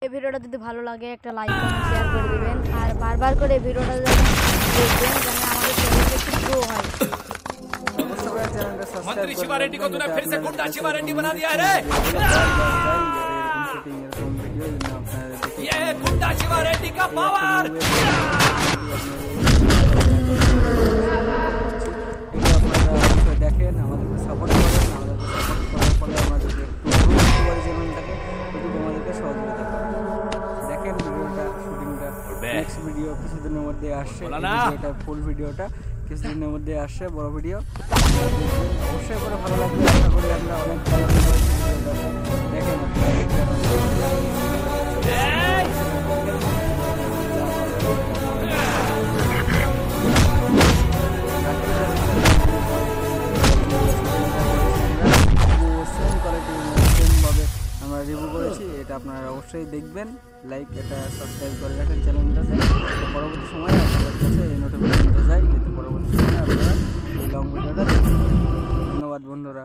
এই ভিডিওটা যদি ভালো লাগে একটা লাইক কমেন্ট শেয়ার করে দিবেন আর বারবার করে ভিডিওটা দেখবেন যেন আমাদের চ্যানেলটা একটু গ্রো হয়। मंत्री शिवा रेड्डी को तूने फिर से गुंडा शिवा रेड्डी बना दिया है रे। ये गुंडा शिवा रेड्डी का पावर। देखें আমাদেরকে সাপোর্ট করেন, আমাদেরকে সাপোর্ট করার ফলে আমাদের একটু চ্যানেলটাকে একটু আমাদেরকে সহযোগিতা করেন। দেখেন ভিডিওটা শুটিংটা নেক্সট ভিডিও কিছুদিনের মধ্যে আসছে, এটা ফুল ভিডিওটা কিছুদিনের মধ্যে আসছে, বড় ভিডিও অবশ্যই করে ভালো লাগবে। আশা করি আমরা অনেক ভালো দেখেন আমরা রিভিউ করেছি, এটা আপনারা অবশ্যই দেখবেন। লাইক এটা সাবস্ক্রাইব করে রাখেন চ্যানেলটাতে, পরবর্তী সময় আপনাদের কাছে এই নোটিফিকেশনটা যায়, যাতে পরবর্তী সময় আপনারা এই লং ভিডিওটা দেখতে পারেন। ধন্যবাদ বন্ধুরা।